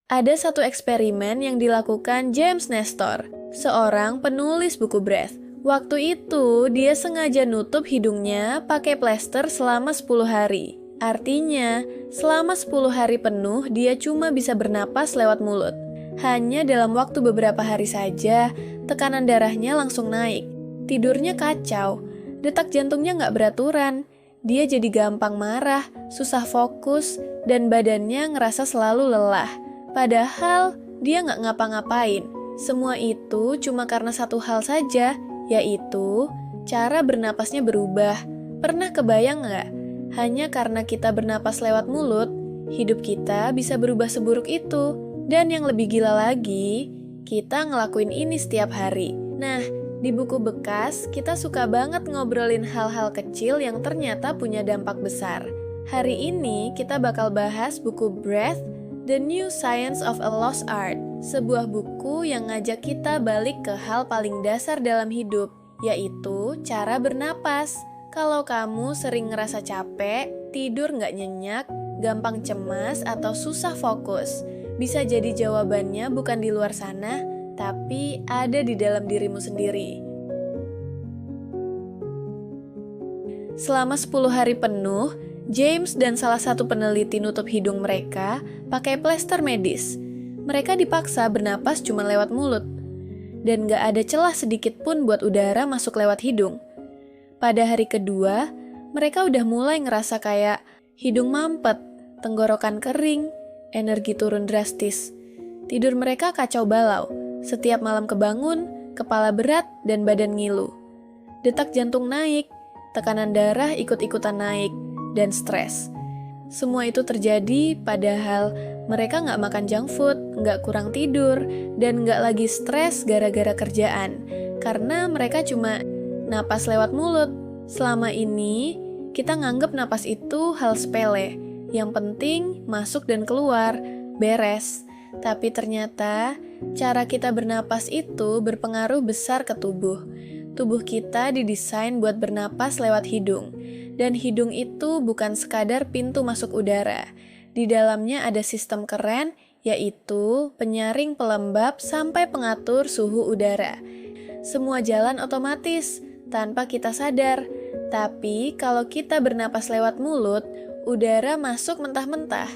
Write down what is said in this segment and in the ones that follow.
Ada satu eksperimen yang dilakukan James Nestor, seorang penulis buku Breath. Waktu itu, dia sengaja nutup hidungnya pakai plester selama 10 hari. Artinya, selama 10 hari penuh, dia cuma bisa bernapas lewat mulut. Hanya dalam waktu beberapa hari saja, tekanan darahnya langsung naik. Tidurnya kacau, detak jantungnya nggak beraturan. Dia jadi gampang marah, susah fokus, dan badannya ngerasa selalu lelah. Padahal, dia nggak ngapa-ngapain. Semua itu cuma karena satu hal saja, yaitu cara bernapasnya berubah. Pernah kebayang nggak? Hanya karena kita bernapas lewat mulut, hidup kita bisa berubah seburuk itu. Dan yang lebih gila lagi, kita ngelakuin ini setiap hari. Nah, di buku bekas, kita suka banget ngobrolin hal-hal kecil yang ternyata punya dampak besar. Hari ini kita bakal bahas buku Breath, The New Science of a Lost Art, sebuah buku yang ngajak kita balik ke hal paling dasar dalam hidup, yaitu cara bernapas. Kalau kamu sering ngerasa capek, tidur nggak nyenyak, gampang cemas, atau susah fokus, bisa jadi jawabannya bukan di luar sana, tapi ada di dalam dirimu sendiri. Selama 10 hari penuh, James dan salah satu peneliti nutup hidung mereka pakai plester medis. Mereka dipaksa bernapas cuma lewat mulut. Dan gak ada celah sedikit pun buat udara masuk lewat hidung. Pada hari kedua, mereka udah mulai ngerasa kayak hidung mampet, tenggorokan kering, energi turun drastis. Tidur mereka kacau balau. Setiap malam kebangun, kepala berat dan badan ngilu. Detak jantung naik, tekanan darah ikut-ikutan naik, dan stres. Semua itu terjadi padahal mereka nggak makan junk food, nggak kurang tidur, dan nggak lagi stres gara-gara kerjaan. Karena mereka cuma napas lewat mulut. Selama ini, kita nganggep napas itu hal sepele. Yang penting masuk dan keluar, beres. Tapi ternyata, cara kita bernapas itu berpengaruh besar ke tubuh. Tubuh kita didesain buat bernapas lewat hidung. Dan hidung itu bukan sekadar pintu masuk udara. Di dalamnya ada sistem keren, yaitu penyaring pelembab sampai pengatur suhu udara. Semua jalan otomatis, tanpa kita sadar. Tapi kalau kita bernapas lewat mulut, udara masuk mentah-mentah.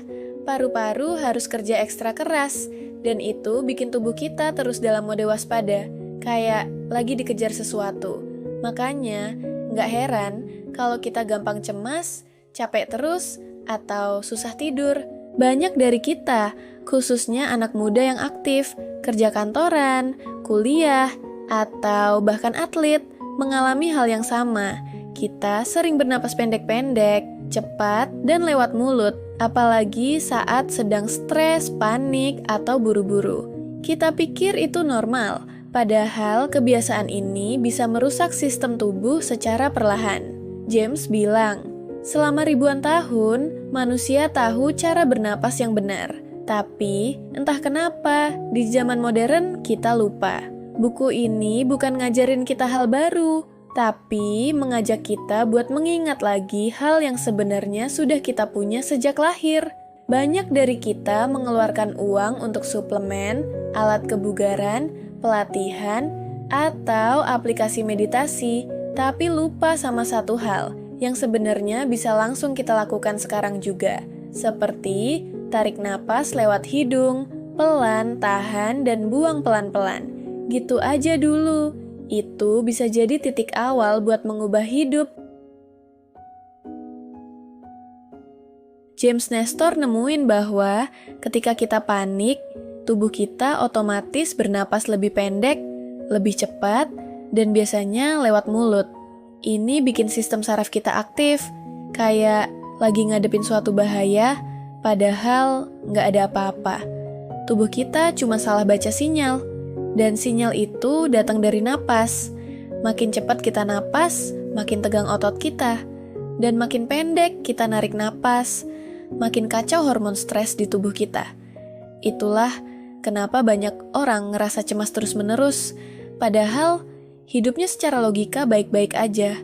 Paru-paru harus kerja ekstra keras, dan itu bikin tubuh kita terus dalam mode waspada, kayak lagi dikejar sesuatu. Makanya, nggak heran kalau kita gampang cemas, capek terus, atau susah tidur. Banyak dari kita, khususnya anak muda yang aktif, kerja kantoran, kuliah, atau bahkan atlet, mengalami hal yang sama. Kita sering bernapas pendek-pendek, cepat, dan lewat mulut, apalagi saat sedang stres, panik, atau buru-buru. Kita pikir itu normal, padahal kebiasaan ini bisa merusak sistem tubuh secara perlahan. James bilang, selama ribuan tahun, manusia tahu cara bernapas yang benar. Tapi, entah kenapa, di zaman modern kita lupa. Buku ini bukan ngajarin kita hal baru, tapi mengajak kita buat mengingat lagi hal yang sebenarnya sudah kita punya sejak lahir. Banyak dari kita mengeluarkan uang untuk suplemen, alat kebugaran, pelatihan, atau aplikasi meditasi, tapi lupa sama satu hal yang sebenarnya bisa langsung kita lakukan sekarang juga, seperti tarik napas lewat hidung, pelan, tahan, dan buang pelan-pelan. Gitu aja dulu. Itu bisa jadi titik awal buat mengubah hidup. James Nestor nemuin bahwa ketika kita panik, tubuh kita otomatis bernapas lebih pendek, lebih cepat, dan biasanya lewat mulut. Ini bikin sistem saraf kita aktif, kayak lagi ngadepin suatu bahaya, padahal nggak ada apa-apa. Tubuh kita cuma salah baca sinyal, dan sinyal itu datang dari napas. Makin cepat kita napas, makin tegang otot kita, dan makin pendek kita narik napas, makin kacau hormon stres di tubuh kita. Itulah kenapa banyak orang ngerasa cemas terus-menerus, padahal hidupnya secara logika baik-baik aja.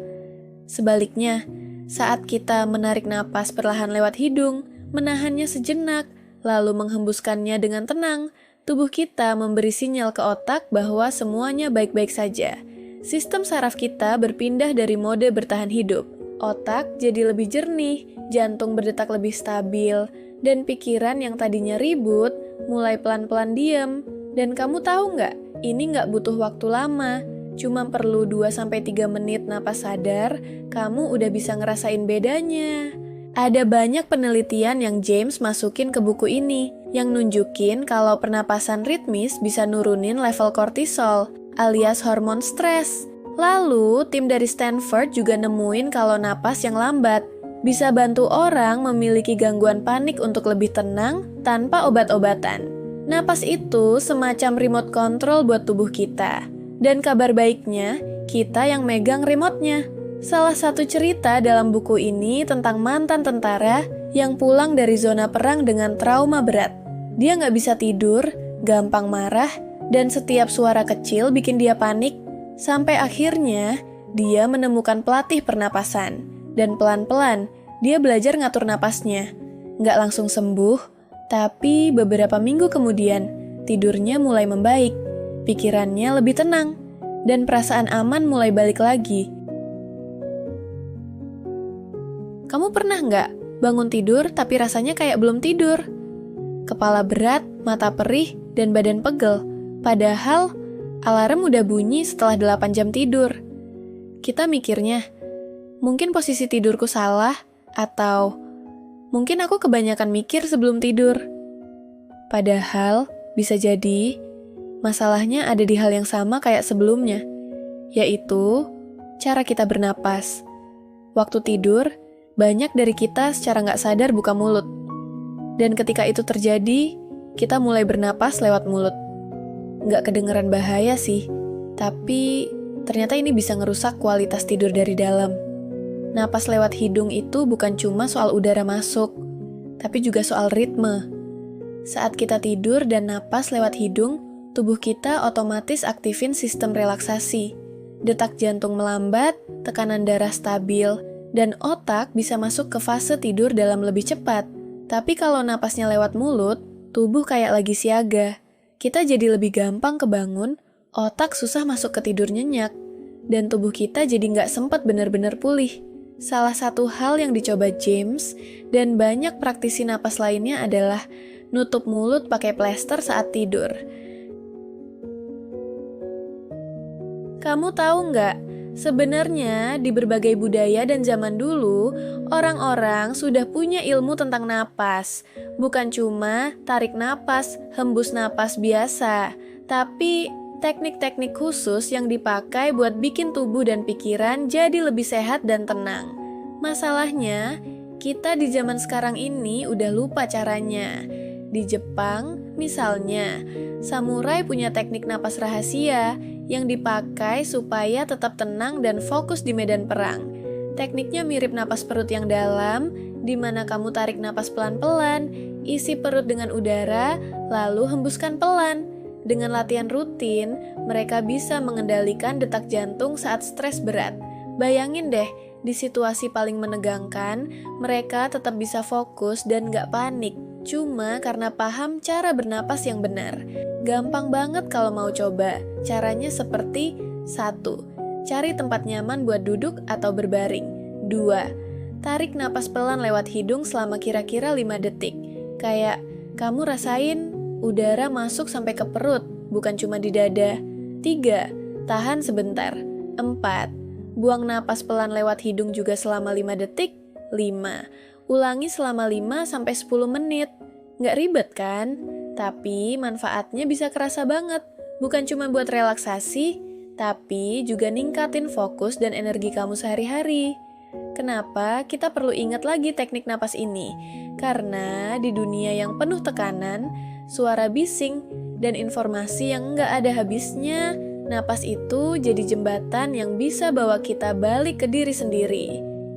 Sebaliknya, saat kita menarik napas perlahan lewat hidung, menahannya sejenak, lalu menghembuskannya dengan tenang. Tubuh kita memberi sinyal ke otak bahwa semuanya baik-baik saja. Sistem saraf kita berpindah dari mode bertahan hidup. Otak jadi lebih jernih, jantung berdetak lebih stabil, dan pikiran yang tadinya ribut mulai pelan-pelan diem. Dan kamu tahu nggak, ini nggak butuh waktu lama. Cuma perlu 2-3 menit napas sadar, kamu udah bisa ngerasain bedanya. Ada banyak penelitian yang James masukin ke buku ini, yang nunjukin kalau pernapasan ritmis bisa nurunin level kortisol, alias hormon stres. Lalu, tim dari Stanford juga nemuin kalau napas yang lambat bisa bantu orang memiliki gangguan panik untuk lebih tenang tanpa obat-obatan. Napas itu semacam remote control buat tubuh kita. Dan kabar baiknya, kita yang megang remote-nya. Salah satu cerita dalam buku ini tentang mantan tentara yang pulang dari zona perang dengan trauma berat. Dia nggak bisa tidur, gampang marah, dan setiap suara kecil bikin dia panik. Sampai akhirnya, dia menemukan pelatih pernapasan. Dan pelan-pelan, dia belajar ngatur napasnya. Nggak langsung sembuh, tapi beberapa minggu kemudian, tidurnya mulai membaik. Pikirannya lebih tenang, dan perasaan aman mulai balik lagi. Kamu pernah nggak bangun tidur tapi rasanya kayak belum tidur? Kepala berat, mata perih, dan badan pegel. Padahal, alarm udah bunyi setelah 8 jam tidur. Kita mikirnya, mungkin posisi tidurku salah, atau mungkin aku kebanyakan mikir sebelum tidur. Padahal, bisa jadi, masalahnya ada di hal yang sama kayak sebelumnya, yaitu cara kita bernapas. Waktu tidur, banyak dari kita secara nggak sadar buka mulut. Dan ketika itu terjadi, kita mulai bernapas lewat mulut. Nggak kedengeran bahaya sih, tapi ternyata ini bisa ngerusak kualitas tidur dari dalam. Napas lewat hidung itu bukan cuma soal udara masuk, tapi juga soal ritme. Saat kita tidur dan napas lewat hidung, tubuh kita otomatis aktifin sistem relaksasi. Detak jantung melambat, tekanan darah stabil, dan otak bisa masuk ke fase tidur dalam lebih cepat. Tapi kalau napasnya lewat mulut, tubuh kayak lagi siaga. Kita jadi lebih gampang kebangun, otak susah masuk ke tidur nyenyak, dan tubuh kita jadi nggak sempat benar-benar pulih. Salah satu hal yang dicoba James dan banyak praktisi napas lainnya adalah nutup mulut pakai plester saat tidur. Kamu tahu nggak? Sebenarnya, di berbagai budaya dan zaman dulu, orang-orang sudah punya ilmu tentang napas. Bukan cuma tarik napas, hembus napas biasa, tapi teknik-teknik khusus yang dipakai buat bikin tubuh dan pikiran jadi lebih sehat dan tenang. Masalahnya, kita di zaman sekarang ini udah lupa caranya. Di Jepang, misalnya, samurai punya teknik napas rahasia yang dipakai supaya tetap tenang dan fokus di medan perang. Tekniknya mirip napas perut yang dalam, di mana kamu tarik napas pelan-pelan, isi perut dengan udara, lalu hembuskan pelan. Dengan latihan rutin, mereka bisa mengendalikan detak jantung saat stres berat. Bayangin deh, di situasi paling menegangkan, mereka tetap bisa fokus dan gak panik, cuma karena paham cara bernapas yang benar. Gampang banget kalau mau coba. Caranya seperti 1. Cari tempat nyaman buat duduk atau berbaring. 2. Tarik napas pelan lewat hidung selama kira-kira 5 detik. Kayak kamu rasain udara masuk sampai ke perut, bukan cuma di dada. 3. Tahan sebentar. 4. Buang napas pelan lewat hidung juga selama 5 detik. 5. Ulangi selama 5-10 menit. Nggak ribet kan? Tapi manfaatnya bisa kerasa banget. Bukan cuma buat relaksasi, tapi juga ningkatin fokus dan energi kamu sehari-hari. Kenapa kita perlu ingat lagi teknik napas ini? Karena di dunia yang penuh tekanan, suara bising, dan informasi yang nggak ada habisnya, napas itu jadi jembatan yang bisa bawa kita balik ke diri sendiri.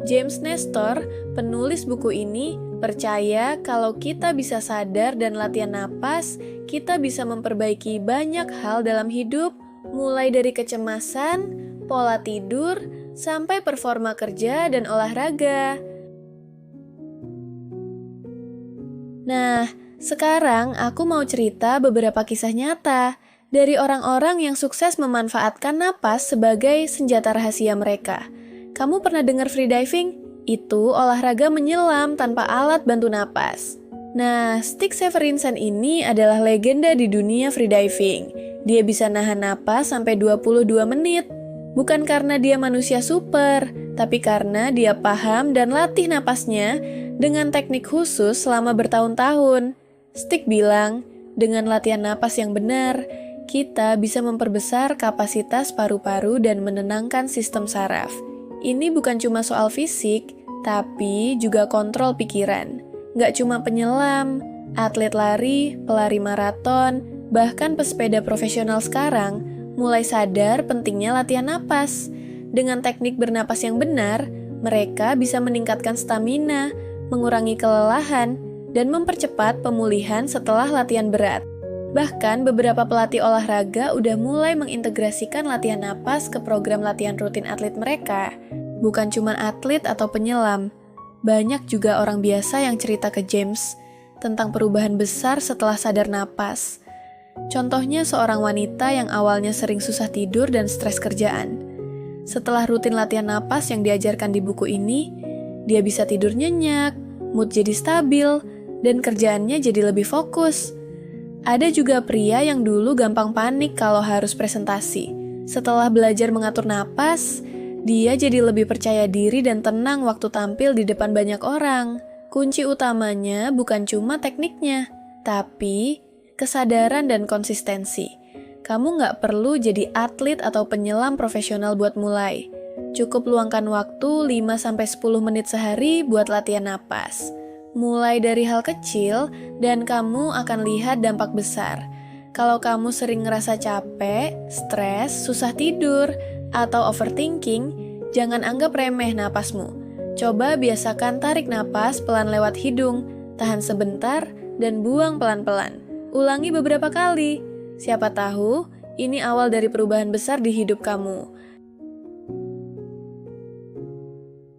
James Nestor, penulis buku ini, percaya kalau kita bisa sadar dan latihan napas, kita bisa memperbaiki banyak hal dalam hidup, mulai dari kecemasan, pola tidur, sampai performa kerja dan olahraga. Nah, Sekarang aku mau cerita beberapa kisah nyata dari orang-orang yang sukses memanfaatkan napas sebagai senjata rahasia mereka. Kamu pernah dengar freediving? Itu olahraga menyelam tanpa alat bantu napas. Nah, Stig Severinsen ini adalah legenda di dunia freediving. Dia bisa nahan napas sampai 22 menit. Bukan karena dia manusia super, tapi karena dia paham dan latih napasnya dengan teknik khusus selama bertahun-tahun. Stig bilang, dengan latihan napas yang benar, kita bisa memperbesar kapasitas paru-paru dan menenangkan sistem saraf. Ini bukan cuma soal fisik, tapi juga kontrol pikiran. Nggak cuma penyelam, atlet lari, pelari maraton, bahkan pesepeda profesional sekarang mulai sadar pentingnya latihan napas. Dengan teknik bernapas yang benar, mereka bisa meningkatkan stamina, mengurangi kelelahan, dan mempercepat pemulihan setelah latihan berat. Bahkan beberapa pelatih olahraga udah mulai mengintegrasikan latihan napas ke program latihan rutin atlet mereka. Bukan cuma atlet atau penyelam, banyak juga orang biasa yang cerita ke James tentang perubahan besar setelah sadar napas. Contohnya seorang wanita yang awalnya sering susah tidur dan stres kerjaan. Setelah rutin latihan napas yang diajarkan di buku ini, dia bisa tidur nyenyak, mood jadi stabil, dan kerjaannya jadi lebih fokus. Ada juga pria yang dulu gampang panik kalau harus presentasi. Setelah belajar mengatur napas, dia jadi lebih percaya diri dan tenang waktu tampil di depan banyak orang. Kunci utamanya bukan cuma tekniknya, tapi kesadaran dan konsistensi. Kamu nggak perlu jadi atlet atau penyelam profesional buat mulai. Cukup luangkan waktu 5-10 menit sehari buat latihan napas. Mulai dari hal kecil, dan kamu akan lihat dampak besar. Kalau kamu sering ngerasa capek, stres, susah tidur, atau overthinking, jangan anggap remeh napasmu. Coba biasakan tarik napas pelan lewat hidung, tahan sebentar, dan buang pelan-pelan. Ulangi beberapa kali. Siapa tahu, ini awal dari perubahan besar di hidup kamu.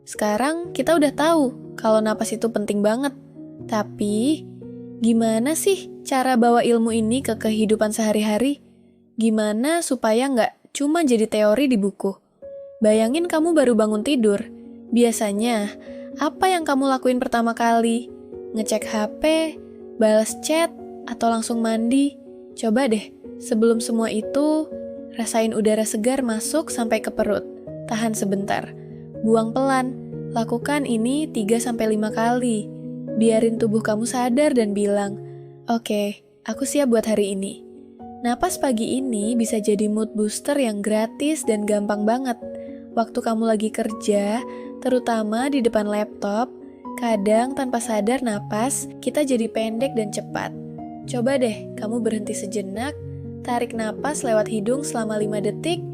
Sekarang kita udah tahu kalau napas itu penting banget. Tapi, gimana sih cara bawa ilmu ini ke kehidupan sehari-hari? Gimana supaya nggak cuma jadi teori di buku? Bayangin kamu baru bangun tidur. Biasanya, apa yang kamu lakuin pertama kali? Ngecek HP, balas chat, atau langsung mandi? Coba deh, sebelum semua itu, rasain udara segar masuk sampai ke perut. Tahan sebentar. Buang pelan. Lakukan ini 3-5 kali. Biarin tubuh kamu sadar dan bilang, "Oke, aku siap buat hari ini." Napas pagi ini bisa jadi mood booster yang gratis dan gampang banget. Waktu kamu lagi kerja, terutama di depan laptop, kadang tanpa sadar napas, kita jadi pendek dan cepat. Coba deh, kamu berhenti sejenak, tarik napas lewat hidung selama 5 detik,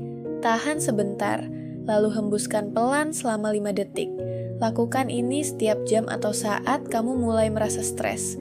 tahan sebentar, lalu hembuskan pelan selama 5 detik. Lakukan ini setiap jam atau saat kamu mulai merasa stres.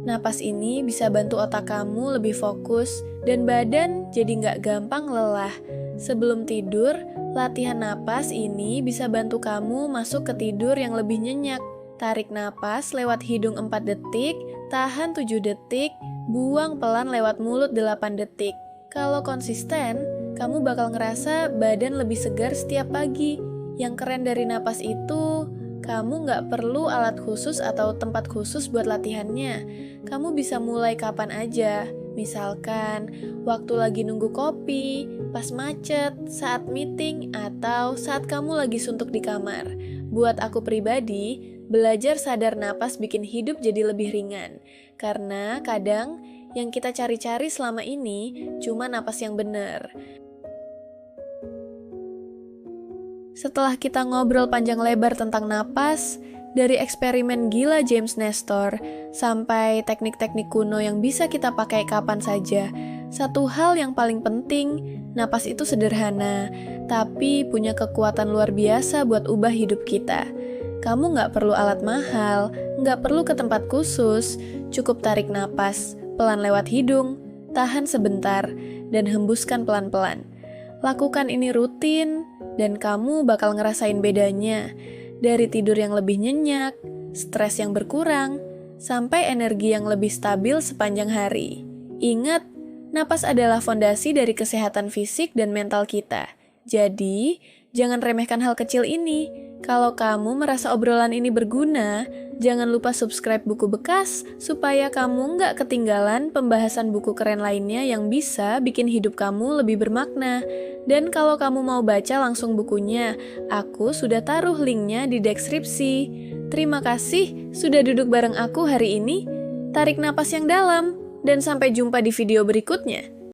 Napas ini bisa bantu otak kamu lebih fokus dan badan jadi nggak gampang lelah. Sebelum tidur, latihan napas ini bisa bantu kamu masuk ke tidur yang lebih nyenyak. Tarik napas lewat hidung 4 detik, tahan 7 detik, buang pelan lewat mulut 8 detik. Kalau konsisten, kamu bakal ngerasa badan lebih segar setiap pagi. Yang keren dari napas itu, kamu nggak perlu alat khusus atau tempat khusus buat latihannya. Kamu bisa mulai kapan aja. Misalkan, waktu lagi nunggu kopi, pas macet, saat meeting, atau saat kamu lagi suntuk di kamar. Buat aku pribadi, belajar sadar napas bikin hidup jadi lebih ringan. Karena kadang yang kita cari-cari selama ini cuma napas yang benar. Setelah kita ngobrol panjang lebar tentang napas, dari eksperimen gila James Nestor sampai teknik-teknik kuno yang bisa kita pakai kapan saja, satu hal yang paling penting, napas itu sederhana, tapi punya kekuatan luar biasa buat ubah hidup kita. Kamu nggak perlu alat mahal, nggak perlu ke tempat khusus, cukup tarik napas, pelan lewat hidung, tahan sebentar, dan hembuskan pelan-pelan. Lakukan ini rutin, dan kamu bakal ngerasain bedanya. Dari tidur yang lebih nyenyak, stres yang berkurang, sampai energi yang lebih stabil sepanjang hari. Ingat, napas adalah fondasi dari kesehatan fisik dan mental kita. Jadi, jangan remehkan hal kecil ini. Kalau kamu merasa obrolan ini berguna, jangan lupa subscribe Buku Bekas supaya kamu nggak ketinggalan pembahasan buku keren lainnya yang bisa bikin hidup kamu lebih bermakna. Dan kalau kamu mau baca langsung bukunya, aku sudah taruh linknya di deskripsi. Terima kasih sudah duduk bareng aku hari ini. Tarik napas yang dalam, dan sampai jumpa di video berikutnya.